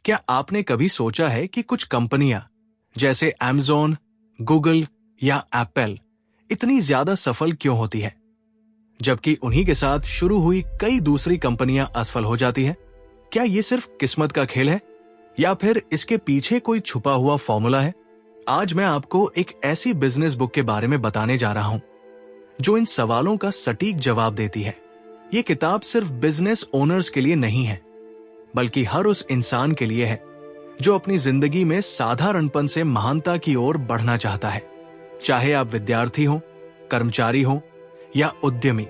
क्या आपने कभी सोचा है कि कुछ कंपनियां जैसे Amazon, गूगल या एप्पल इतनी ज्यादा सफल क्यों होती है, जबकि उन्हीं के साथ शुरू हुई कई दूसरी कंपनियां असफल हो जाती हैं? क्या ये सिर्फ किस्मत का खेल है या फिर इसके पीछे कोई छुपा हुआ फॉर्मूला है? आज मैं आपको एक ऐसी बिजनेस बुक के बारे में बताने जा रहा हूं जो इन सवालों का सटीक जवाब देती है। ये किताब सिर्फ बिजनेस ओनर्स के लिए नहीं है, बल्कि हर उस इंसान के लिए है जो अपनी जिंदगी में साधारणपन से महानता की ओर बढ़ना चाहता है। चाहे आप विद्यार्थी हो, कर्मचारी हो या उद्यमी,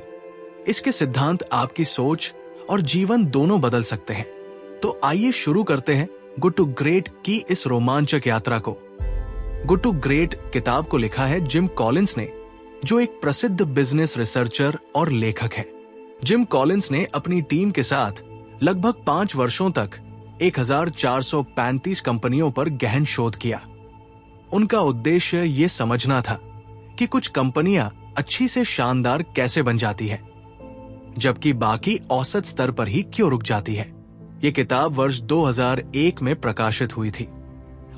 इसके सिद्धांत आपकी सोच और जीवन दोनों बदल सकते हैं। तो आइए शुरू करते हैं गुड टू ग्रेट की इस रोमांचक यात्रा को। गुड टू ग्रेट किताब को लिखा है जिम कॉलिंस ने, जो एक प्रसिद्ध बिजनेस रिसर्चर और लेखक है। जिम कॉलिंस ने अपनी टीम के साथ लगभग 5 वर्षों तक 1435 कंपनियों पर गहन शोध किया। उनका उद्देश्य ये समझना था कि कुछ कंपनियां अच्छी से शानदार कैसे बन जाती है, जबकि बाकी औसत स्तर पर ही क्यों रुक जाती है। ये किताब वर्ष 2001 में प्रकाशित हुई थी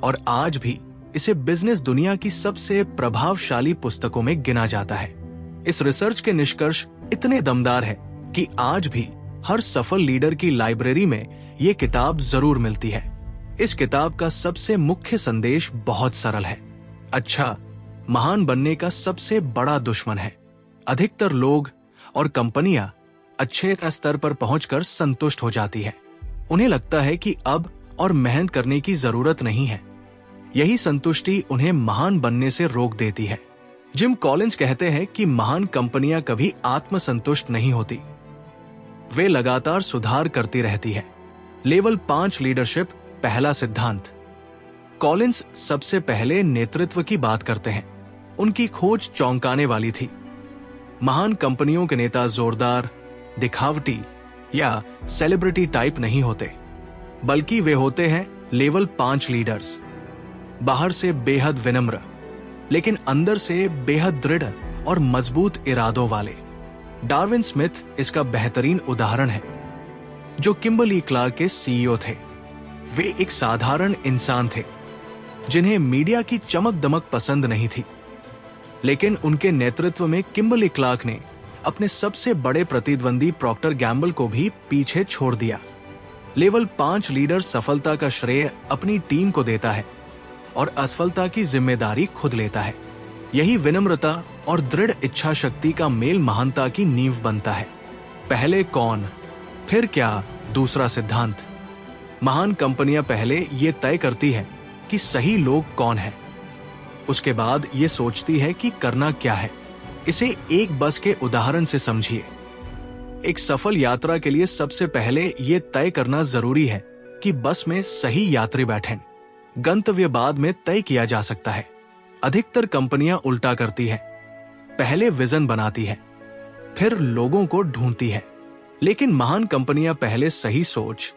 और आज भी इसे बिजनेस दुनिया की सबसे प्रभावशाली पुस्तकों में गिना जाता है। इस रिसर्च के निष्कर्ष इतने दमदार है कि आज भी हर सफल लीडर की लाइब्रेरी में ये किताब जरूर मिलती है। इस किताब का सबसे मुख्य संदेश बहुत सरल है। अच्छा, महान बनने का सबसे बड़ा दुश्मन है अधिकतर लोग और कंपनियां अच्छे स्तर पर पहुंचकर संतुष्ट हो जाती है। उन्हें लगता है कि अब और मेहनत करने की जरूरत नहीं है। यही संतुष्टि उन्हें महान बनने से रोक देती है। जिम कॉलिंस कहते हैं कि महान कंपनियां कभी आत्मसंतुष्ट नहीं होती, वे लगातार सुधार करती रहती है। लेवल 5 लीडरशिप पहला सिद्धांत। कॉलिंस सबसे पहले नेतृत्व की बात करते हैं। उनकी खोज चौंकाने वाली थी। महान कंपनियों के नेता जोरदार, दिखावटी या सेलिब्रिटी टाइप नहीं होते, बल्कि वे होते हैं लेवल 5 लीडर्स। बाहर से बेहद विनम्र, लेकिन अंदर से बेहद दृढ़ और मजबूत इरादों वाले। डार्विन स्मिथ इसका बेहतरीन उदाहरण है, जो किम्बर्ली क्लार्क के सीईओ थे। वे एक साधारण इंसान थे जिन्हें मीडिया की चमक दमक पसंद नहीं थी, लेकिन उनके नेतृत्व में किम्बर्ली क्लार्क ने अपने सबसे बड़े प्रतिद्वंदी प्रॉक्टर गैम्बल को भी पीछे छोड़ दिया। लेवल 5 लीडर सफलता का श्रेय अपनी टीम को देता है और असफलता की जिम्मेदारी खुद लेता है। यही विनम्रता और दृढ़ इच्छा शक्ति का मेल महानता की नींव बनता है। पहले कौन, फिर क्या दूसरा सिद्धांत। महान कंपनियां पहले ये तय करती है कि सही लोग कौन है, उसके बाद ये सोचती है कि करना क्या है। इसे एक बस के उदाहरण से समझिए। एक सफल यात्रा के लिए सबसे पहले ये तय करना जरूरी है कि बस में सही यात्री बैठें। गंतव्य बाद में तय किया जा सकता है। अधिकतर कंपनियां उल्टा करती है, पहले विजन बनाती है, फिर लोगों को ढूंढती है। लेकिन महान कंपनियां पहले सही सोच,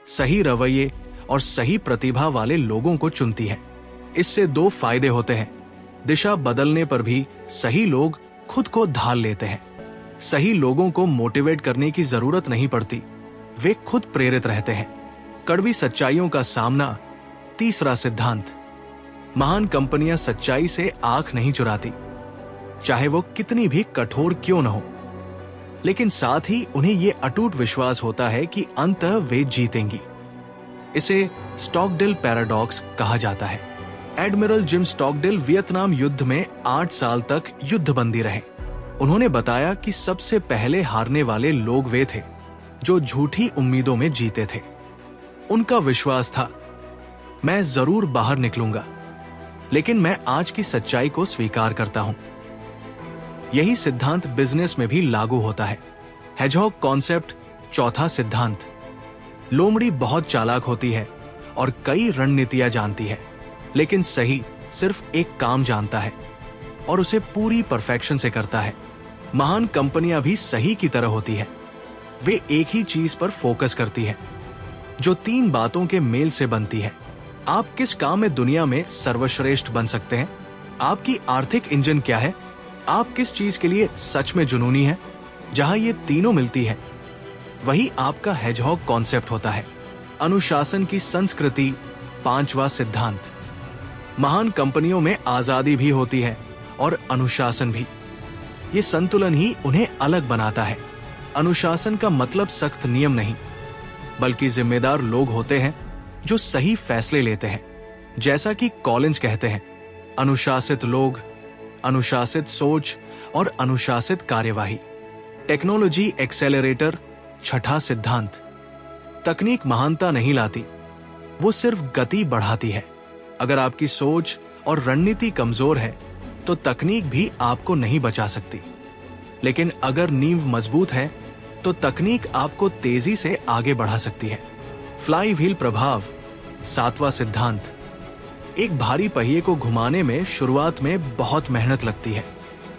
सही रवैये और सही प्रतिभा वाले लोगों को चुनती है। इससे 2 फायदे होते हैं। दिशा बदलने पर भी सही लोग खुद को ढाल लेते हैं। सही लोगों को मोटिवेट करने की जरूरत नहीं पड़ती, वे खुद प्रेरित रहते हैं। कड़वी सच्चाइयों का सामना तीसरा सिद्धांत। महान कंपनियां सच्चाई से आंख नहीं चुराती, चाहे वो कितनी भी कठोर क्यों न हो। लेकिन साथ ही उन्हें यह अटूट विश्वास होता है कि अंततः वे जीतेंगी। इसे स्टॉकडेल पैराडॉक्स कहा जाता है। एडमिरल जिम स्टॉकडेल वियतनाम युद्ध में 8 साल तक युद्धबंदी रहे। उन्होंने बताया कि सबसे पहले हारने वाले लोग वे थे जो झूठी उम्मीदों में जीते थे। उनका विश्वास था, मैं जरूर बाहर निकलूंगा, लेकिन मैं आज की सच्चाई को स्वीकार करता हूं। यही सिद्धांत बिजनेस में भी लागू होता है। हेजहॉग कॉन्सेप्ट चौथा सिद्धांत। लोमड़ी बहुत चालाक होती है और कई रणनीतियां जानती है, लेकिन सही सिर्फ एक काम जानता है और उसे पूरी परफेक्शन से करता है। महान कंपनियां भी सही की तरह होती है। वे एक ही चीज पर फोकस करती है, जो 3 बातों के मेल से बनती है। आप किस काम में दुनिया में सर्वश्रेष्ठ बन सकते हैं? आपकी आर्थिक इंजन क्या है? आप किस चीज के लिए सच में जुनूनी है? जहां ये तीनों मिलती है, वही आपका हेजहॉग कॉन्सेप्ट होता है। अनुशासन की संस्कृति, 5वां सिद्धांत। महान कंपनियों में आजादी भी होती है और अनुशासन भी। ये संतुलन ही उन्हें अलग बनाता है। अनुशासन का मतलब सख्त नियम नहीं, बल्कि जिम्मेदार लोग होते हैं जो सही फैसले लेते हैं। जैसा कि कॉलिंस कहते हैं, अनुशासित लोग, अनुशासित सोच और अनुशासित कार्यवाही। टेक्नोलॉजी एक्सेलरेटर, 6ठा सिद्धांत। तकनीक महानता नहीं लाती, वो सिर्फ गति बढ़ाती है। अगर आपकी सोच और रणनीति कमजोर है तो तकनीक भी आपको नहीं बचा सकती, लेकिन अगर नींव मजबूत है तो तकनीक आपको तेजी से आगे बढ़ा सकती है। फ्लाई व्हील प्रभाव, 7वां सिद्धांत। एक भारी पहिए को घुमाने में शुरुआत में बहुत मेहनत लगती है,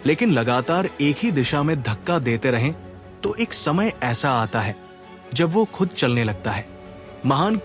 लेकिन लगातार एक ही दिशा में धक्का देते रहें तो एक समय ऐसा आता है जब वो खुद चलने लगता है। महान